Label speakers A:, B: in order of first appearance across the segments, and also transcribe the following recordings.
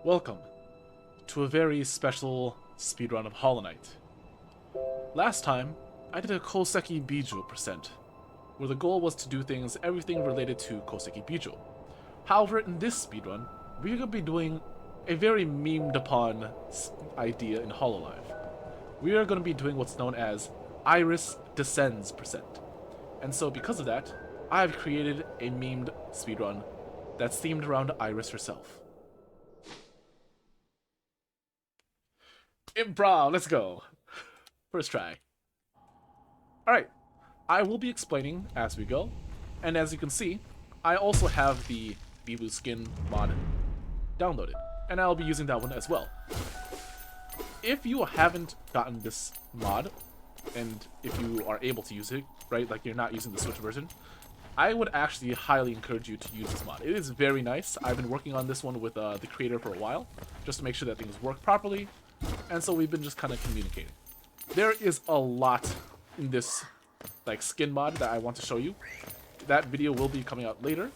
A: Welcome to a very special speedrun of Hollow Knight. Last time, I did a Koseki Bijou percent, where the goal was to do everything related to Koseki Bijou. However, in this speedrun, we're going to be doing a very memed upon idea in Hololive. We are going to be doing what's known as IRyS descends percent. And so because of that, I've created a memed speedrun that's themed around IRyS herself. Improv, let's go. First try. Alright, I will be explaining as we go, and as you can see, I also have the Bibu skin mod downloaded, and I'll be using that one as well. If you haven't gotten this mod, and if you are able to use it, right, like you're not using the Switch version, I would actually highly encourage you to use this mod. It is very nice. I've been working on this one with the creator for a while, just to make sure that things work properly, and so we've been just kind of communicating. There is a lot in this skin mod that I want to show you. That video will be coming out later,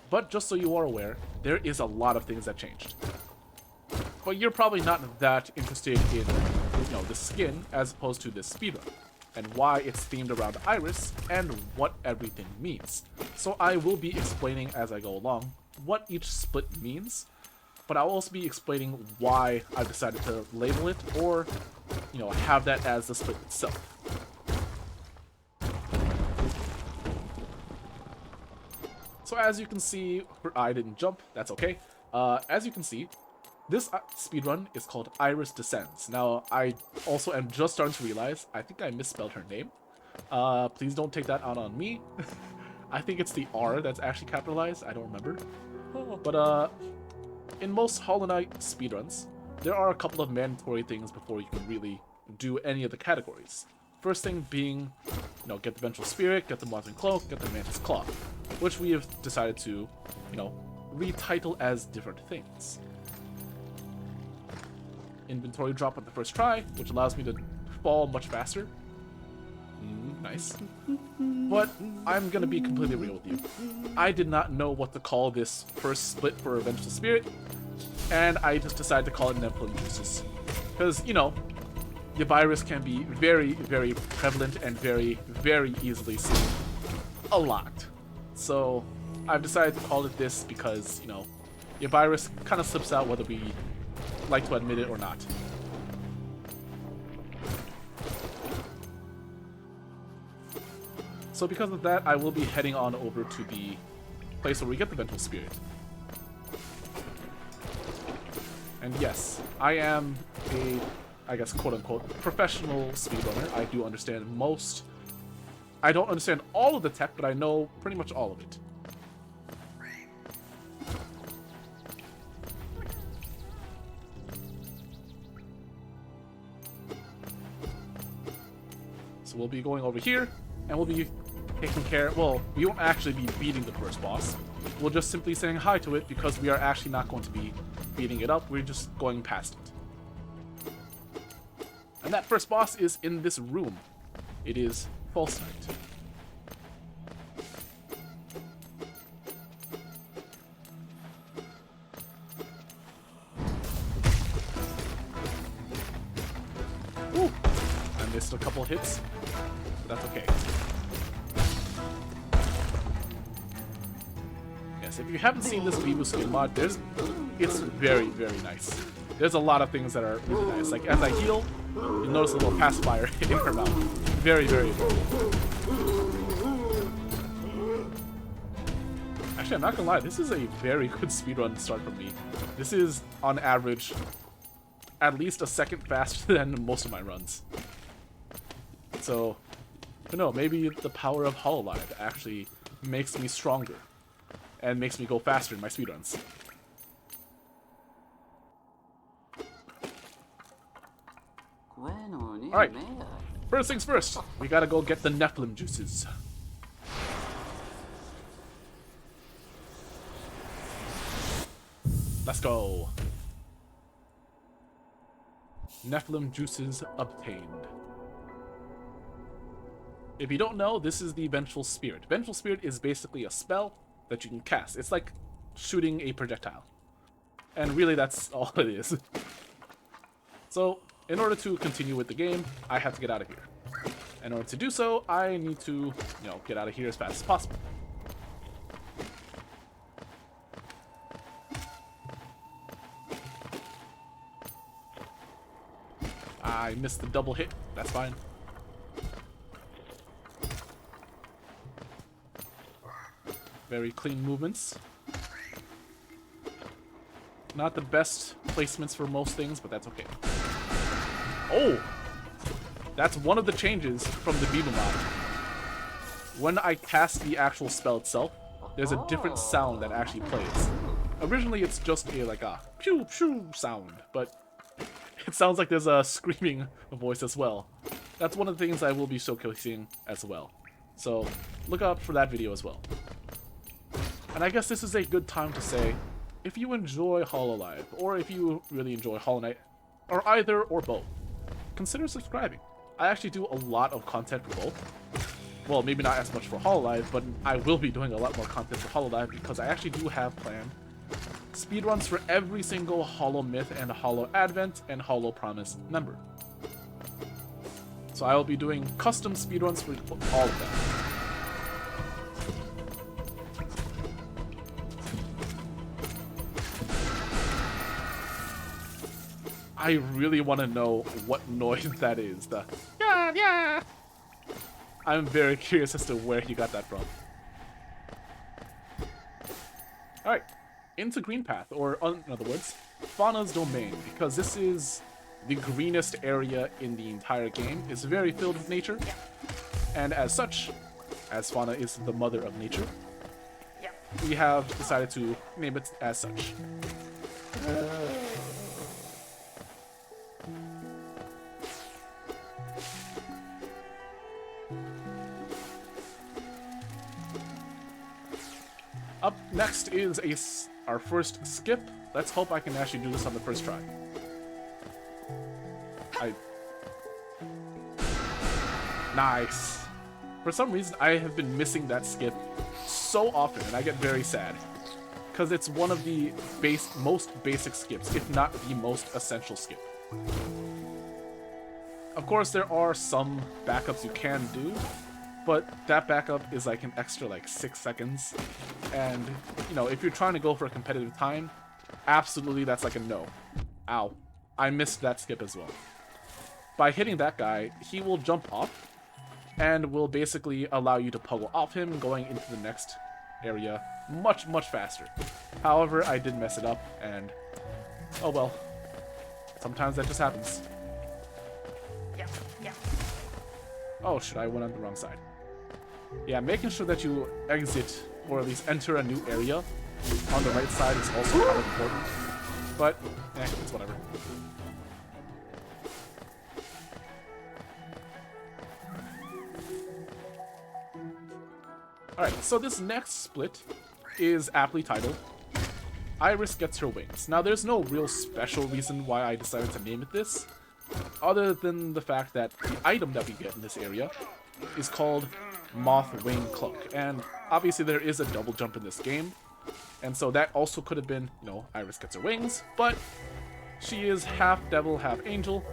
A: but just so you are aware, there is a lot of things that changed. But you're probably not that interested in, the skin as opposed to this speedrun, and why it's themed around IRyS, and what everything means. So I will be explaining as I go along what each split means, but I'll also be explaining why I've decided to label it, or, have that as the split itself. So as you can see, I didn't jump, that's okay. As you can see, this speedrun is called IRyS Descends. Now, I also am just starting to realize, I think I misspelled her name. Please don't take that out on me. I think it's the R that's actually capitalized, I don't remember. But, in most Hollow Knight speedruns, there are a couple of mandatory things before you can really do any of the categories. First thing being, get the Vengeful Spirit, get the Modern Cloak, get the Mantis Claw, which we have decided to, retitle as different things. Inventory drop on the first try, which allows me to fall much faster. Nice. But I'm gonna be completely real with you. I did not know what to call this first split for Vengeful Spirit, and I just decided to call it Nephilim Juices. Because, IRyS can be very, very prevalent and very, very easily seen a lot. So I've decided to call it this because, IRyS kind of slips out whether we like to admit it or not. So because of that, I will be heading on over to the place where we get the Vengeful Spirit. And yes, I am a, I guess, quote-unquote, professional speedrunner. I do understand most. I don't understand all of the tech, but I know pretty much all of it. So we'll be going over here, and we'll be taking care... Well, we won't actually be beating the first boss. We'll just simply saying hi to it, because we are actually not going to be beating it up. We're just going past it. And that first boss is in this room. It is False Knight. Woo! I missed a couple hits, but that's okay. Yes, if you haven't seen this Bibu skin mod, it's very, very nice. There's a lot of things that are really nice. Like, as I heal, you'll notice a little pacifier in her mouth. Very, very adorable. Actually, I'm not gonna lie, this is a very good speedrun start for me. This is, on average, at least a second faster than most of my runs. So, I don't know, maybe the power of Hololive actually makes me stronger and makes me go faster in my speedruns. Alright, first things first, we gotta go get the Nephilim Juices. Let's go. Nephilim Juices obtained. If you don't know, this is the Vengeful Spirit. Vengeful Spirit is basically a spell that you can cast. It's like shooting a projectile. And really, that's all it is. So, in order to continue with the game, I have to get out of here. In order to do so, I need to, get out of here as fast as possible. I missed the double hit. That's fine. Very clean movements. Not the best placements for most things, but that's okay. Oh! That's one of the changes from the Bibu mod. When I cast the actual spell itself, there's a different sound that actually plays. Originally, it's just a pew pew sound, but it sounds like there's a screaming voice as well. That's one of the things I will be showcasing as well. So look out for that video as well. And I guess this is a good time to say, if you enjoy Hololive, or if you really enjoy Hollow Knight, or either or both, consider subscribing. I actually do a lot of content for both. Well, maybe not as much for Hololive, but I will be doing a lot more content for Hololive because I actually do have planned speedruns for every single Hollow Myth and Hollow Advent and Hollow Promise member. So I will be doing custom speedruns for all of them. I really want to know what noise that is. The yeah, yeah. I'm very curious as to where he got that from. Alright, into Green Path, or in other words, Fauna's Domain, because this is the greenest area in the entire game. It's very filled with nature, and as such, as Fauna is the mother of nature, we have decided to name it as such. Up next is our first skip. Let's hope I can actually do this on the first try. Nice. For some reason, I have been missing that skip so often, and I get very sad. Because it's one of the most basic skips, if not the most essential skip. Of course, there are some backups you can do, but that backup is like an extra 6 seconds. And, if you're trying to go for a competitive time, absolutely that's like a no. Ow. I missed that skip as well. By hitting that guy, he will jump off, and will basically allow you to puggle off him, going into the next area much, much faster. However, I did mess it up, and oh well. Sometimes that just happens. Oh shit, I went on the wrong side. Yeah, making sure that you exit, or at least enter a new area on the right side is also kind of important. But, it's whatever. Alright, so this next split is aptly titled IRyS Gets Her Wings. Now, there's no real special reason why I decided to name it this, other than the fact that the item that we get in this area is called Moth Wing Cloak. And obviously there is a double jump in this game, and so that also could have been, IRyS Gets Her Wings, but she is half devil, half angel.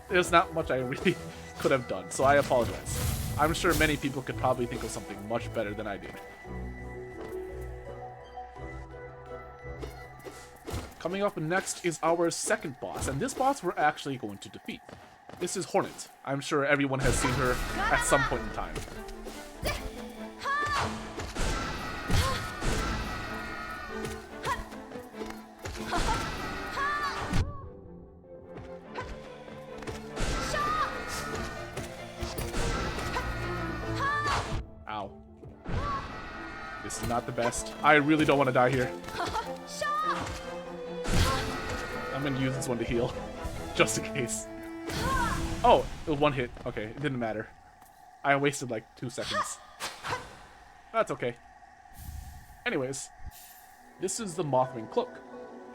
A: There's not much I really could have done, so I apologize. I'm sure many people could probably think of something much better than I did. Coming up next is our second boss, and this boss we're actually going to defeat. This is Hornet. I'm sure everyone has seen her at some point in time. Ow. This is not the best. I really don't want to die here. I'm gonna use this one to heal, just in case. Oh, it was one hit. Okay, it didn't matter. I wasted 2 seconds. That's okay. Anyways, this is the Mothwing Cloak,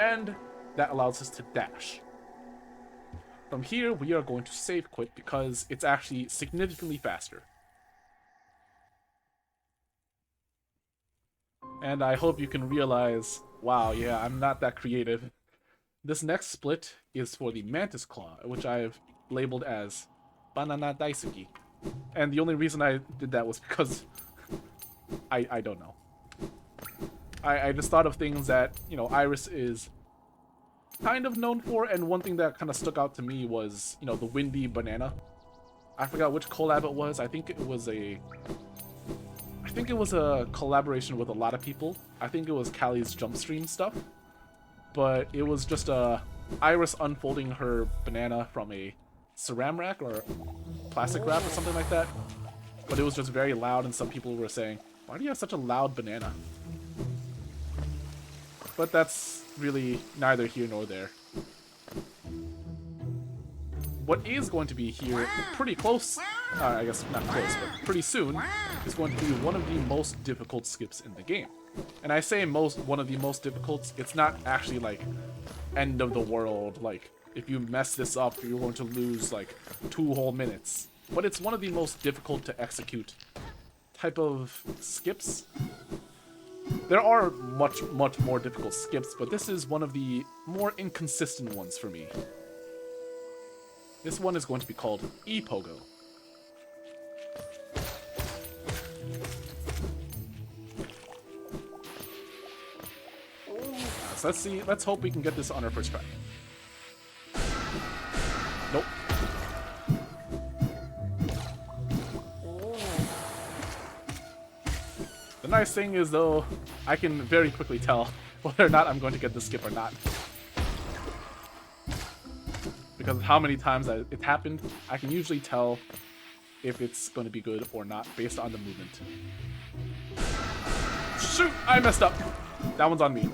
A: and that allows us to dash. From here, we are going to save quit because it's actually significantly faster. And I hope you can realize, wow, yeah, I'm not that creative This next split is for the Mantis Claw, which I've labeled as Banana Daisuki. And the only reason I did that was because I don't know. I just thought of things that, you know, IRyS is kind of known for, and one thing that kind of stuck out to me was, you know, the windy banana. I forgot which collab it was. I think it was a collaboration with a lot of people. I think it was Callie's jump stream stuff. But it was just IRyS unfolding her banana from a saran wrap or plastic wrap or something like that. But it was just very loud, and some people were saying, why do you have such a loud banana? But that's really neither here nor there. What is going to be here pretty close, I guess not close, but pretty soon, is going to be one of the most difficult skips in the game. And I say one of the most difficult, it's not actually like end of the world, like if you mess this up you're going to lose like 2 whole minutes. But it's one of the most difficult to execute type of skips. There are much more difficult skips, but this is one of the more inconsistent ones for me. This one is going to be called E-Pogo. So let's see, let's hope we can get this on our first try. Nope. The nice thing is, though, I can very quickly tell whether or not I'm going to get the skip or not. Because of how many times it happened, I can usually tell if it's going to be good or not based on the movement. Shoot! I messed up! That one's on me.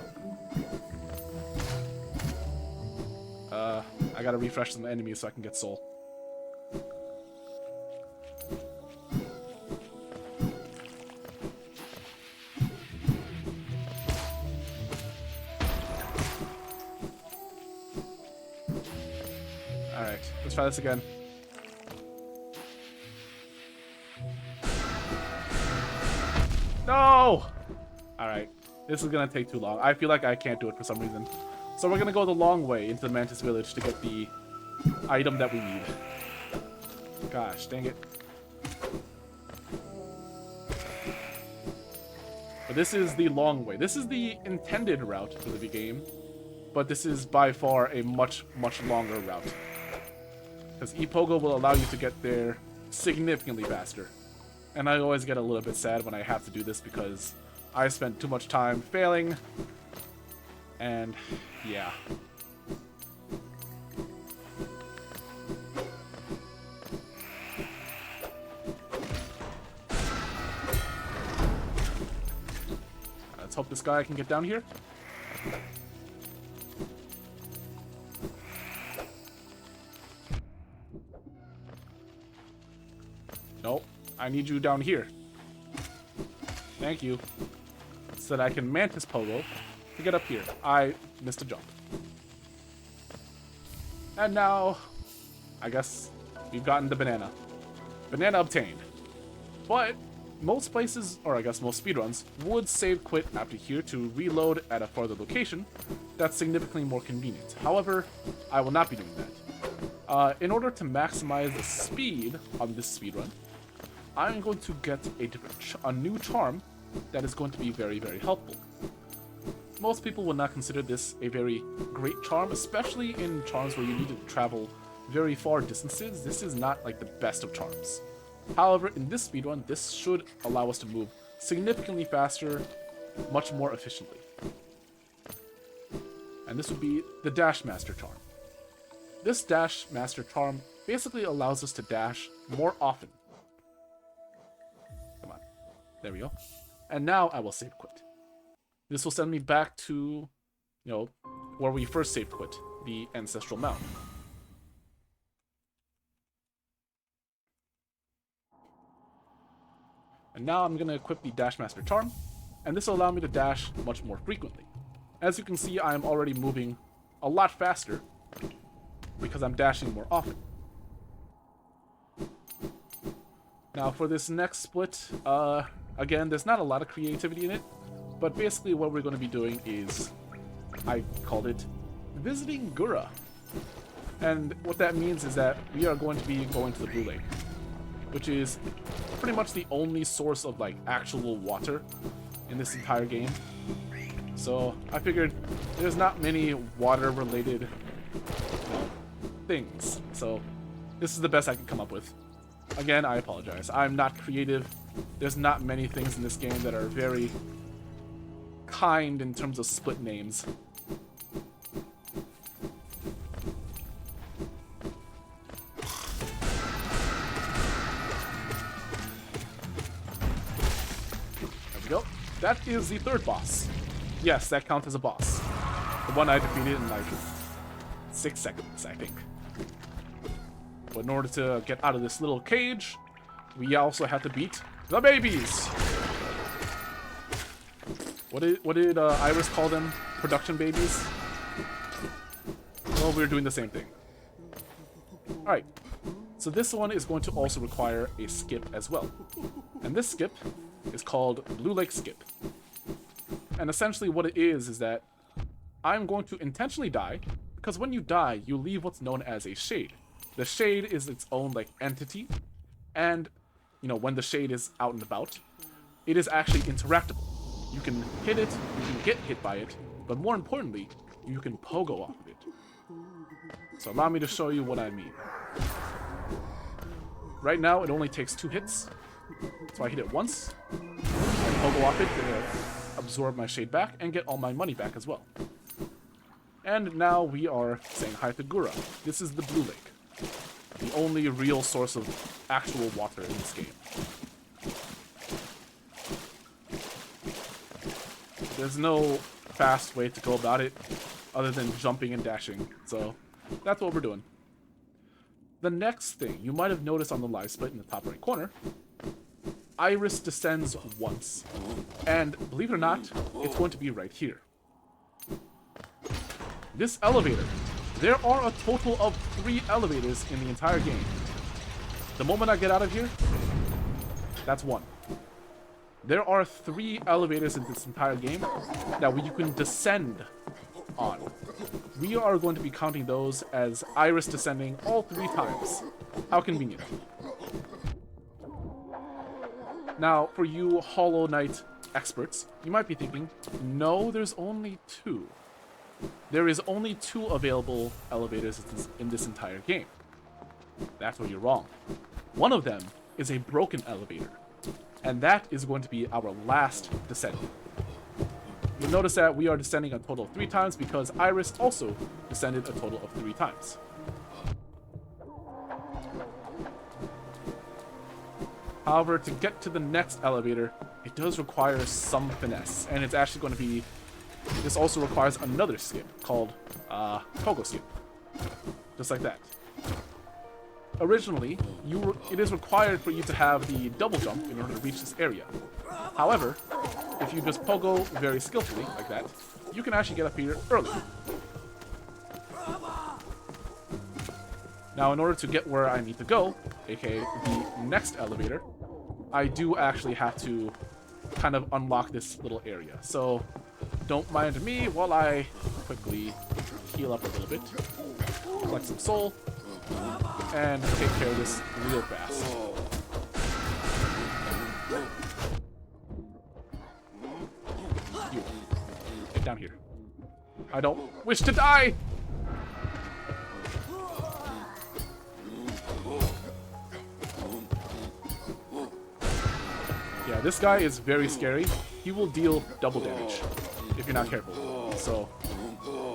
A: I gotta refresh some enemies so I can get soul. Alright, let's try this again. No! Alright, this is gonna take too long. I feel like I can't do it for some reason. So we're gonna go the long way into the Mantis Village to get the item that we need. Gosh, dang it. But this is the long way. This is the intended route for the game, but this is by far a much longer route. Because E-Pogo will allow you to get there significantly faster. And I always get a little bit sad when I have to do this because I spent too much time failing. And yeah. Let's hope this guy can get down here. Nope. I need you down here. Thank you. So that I can Mantis Pogo to get up here. I missed a jump. And now, I guess we've gotten the banana. Banana obtained. But most places, or I guess most speedruns, would save quit after here to reload at a farther location that's significantly more convenient. However, I will not be doing that. In order to maximize the speed on this speedrun, I'm going to get a new charm that is going to be very helpful. Most people would not consider this a very great charm, especially in charms where you need to travel very far distances. This is not like the best of charms. However, in this speedrun, this should allow us to move significantly faster, much more efficiently. And this would be the Dash Master charm. This Dash Master charm basically allows us to dash more often. Come on. There we go. And now I will save quit. This will send me back to, you know, where we first saved quit, the Ancestral Mound. And now I'm going to equip the Dash Master Charm, and this will allow me to dash much more frequently. As you can see, I am already moving a lot faster because I'm dashing more often. Now for this next split, again, there's not a lot of creativity in it, but basically what we're going to be doing is, I called it visiting Gura. And what that means is that we are going to be going to the Blue Lake, which is pretty much the only source of like actual water in this entire game. So I figured there's not many water related things, so this is the best I could come up with. Again, I apologize. I'm not creative. There's not many things in this game that are very kind in terms of split names. There we go. That is the third boss. Yes, that counts as a boss. The one I defeated in like 6 seconds, I think. But in order to get out of this little cage, we also have to beat the babies. What did IRyS call them? Production babies? Well, we're doing the same thing. Alright, so this one is going to also require a skip as well. And this skip is called Blue Lake Skip. And essentially what it is that I'm going to intentionally die, because when you die, you leave what's known as a shade. The shade is its own like entity, and you know, when the shade is out and about, it is actually interactable. You can hit it, you can get hit by it, but more importantly, you can pogo off of it. So allow me to show you what I mean. Right now, it only takes 2 hits, so I hit it once, and pogo off it to absorb my shade back and get all my money back as well. And now we are saying hi to Gura. This is the Blue Lake. The only real source of actual water in this game. There's no fast way to go about it other than jumping and dashing, so that's what we're doing. The next thing you might have noticed on the live split in the top right corner, IRyS descends once, and believe it or not, it's going to be right here. This elevator. There are a total of 3 elevators in the entire game. The moment I get out of here, that's 1. There are 3 elevators in this entire game that you can descend on. We are going to be counting those as IRyS descending all 3 times. How convenient. Now, for you Hollow Knight experts, you might be thinking, no, there's only 2. There is only 2 available elevators in this entire game. That's where you're wrong. One of them is a broken elevator, and that is going to be our last descent. You'll notice that we are descending a total of 3 times because IRyS also descended a total of 3 times. However, to get to the next elevator, it does require some finesse, and it's actually going to be... This also requires another skip called Pogo Skip. Just like that. Originally, it is required for you to have the double jump in order to reach this area. However, if you just pogo very skillfully, like that, you can actually get up here early. Now, in order to get where I need to go, aka the next elevator, I do actually have to kind of unlock this little area. So, don't mind me while I quickly heal up a little bit, collect some soul, and take care of this real fast. You, get down here. I don't wish to die! Yeah, this guy is very scary. He will deal double damage if you're not careful. So,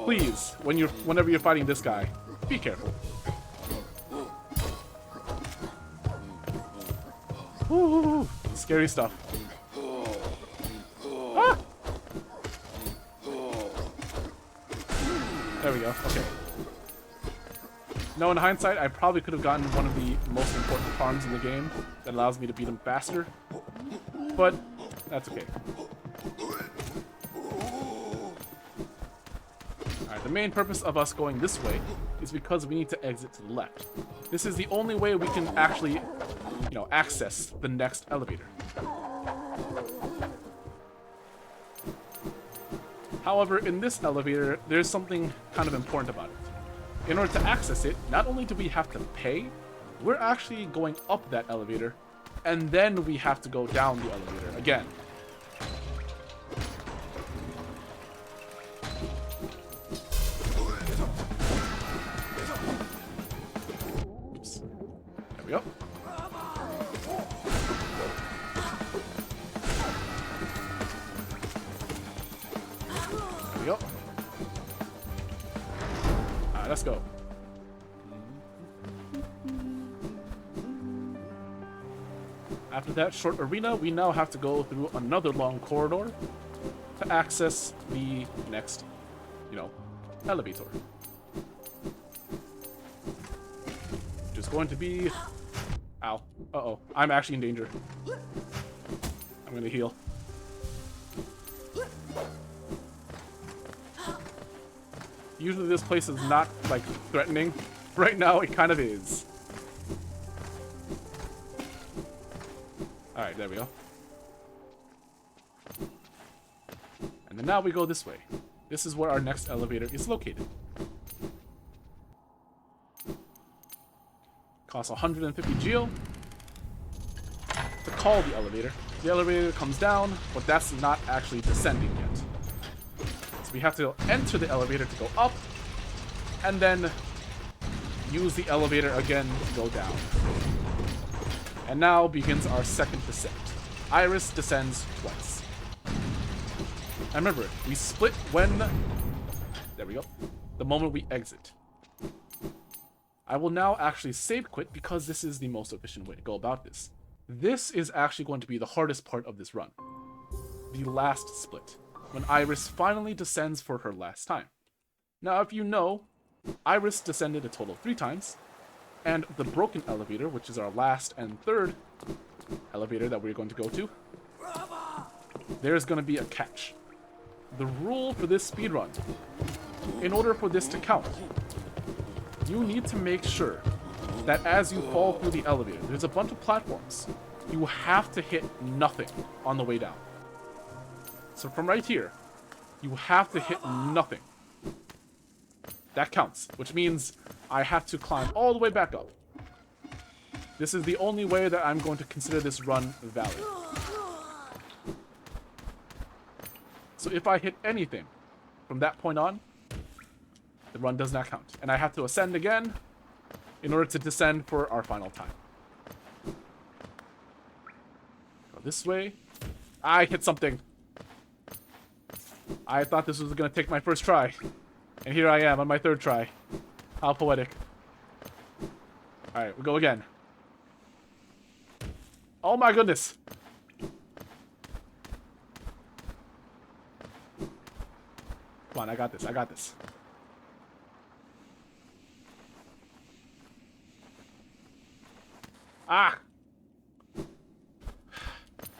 A: please, whenever you're fighting this guy, be careful. Ooh, scary stuff. Ah! There we go. Okay. No, in hindsight, I probably could have gotten one of the most important farms in the game that allows me to beat him faster. But that's okay. Alright, the main purpose of us going this way is because we need to exit to the left. This is the only way we can actually, access the next elevator. However, in this elevator, there's something kind of important about it. In order to access it, not only do we have to pay, we're actually going up that elevator, and then we have to go down the elevator again. Oops. There we go. There we go. Alright, let's go. After that short arena, we now have to go through another long corridor to access the next, elevator. Which is going to be... Ow. Uh-oh. I'm actually in danger. I'm gonna heal. Usually this place is not, like, threatening. Right now, it kind of is. Alright, there we go. And then now we go this way. This is where our next elevator is located. Costs 150 geo to call the elevator. The elevator comes down, but that's not actually descending yet. So we have to enter the elevator to go up, and then use the elevator again to go down. And now begins our second descent. IRyS descends twice. And remember, we split when... There we go. The moment we exit. I will now actually save quit because this is the most efficient way to go about this. This is actually going to be the hardest part of this run. The last split. When IRyS finally descends for her last time. Now, if you know, IRyS descended a total of 3 times. And the broken elevator, which is our last and third elevator that we're going to go to, there's going to be a catch. The rule for this speedrun, in order for this to count, you need to make sure that as you fall through the elevator, there's a bunch of platforms. You have to hit nothing on the way down. So from right here, you have to hit nothing. That counts, which means I have to climb all the way back up. This is the only way that I'm going to consider this run valid. So if I hit anything from that point on, the run does not count. And I have to ascend again in order to descend for our final time. Go this way. I hit something. I thought this was going to take my first try. And here I am on my third try. How poetic. Alright, we'll go again. Oh my goodness. Come on, I got this. I got this. Ah!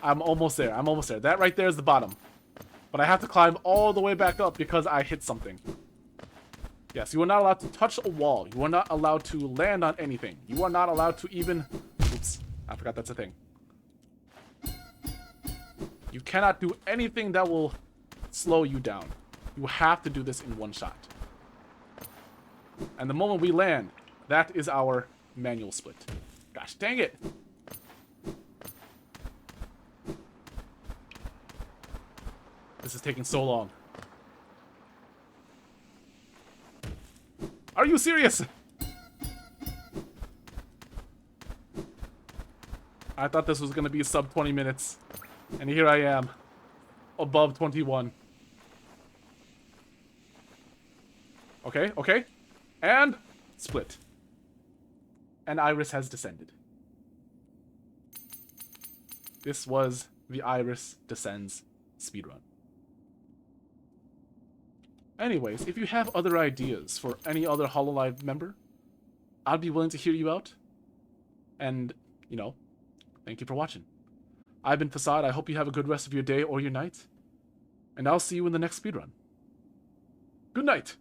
A: I'm almost there. I'm almost there. That right there is the bottom. But I have to climb all the way back up because I hit something. Yes, you are not allowed to touch a wall. You are not allowed to land on anything. You are not allowed to even... Oops, I forgot that's a thing. You cannot do anything that will slow you down. You have to do this in one shot. And the moment we land, that is our manual split. Gosh dang it! This is taking so long. Are you serious? I thought this was going to be sub 20 minutes. And here I am. Above 21. Okay, okay. And split. And IRyS has descended. This was the IRyS Descends speedrun. Anyways, if you have other ideas for any other Hololive member, I'd be willing to hear you out. And, thank you for watching. I've been Facade. I hope you have a good rest of your day or your night. And I'll see you in the next speedrun. Good night!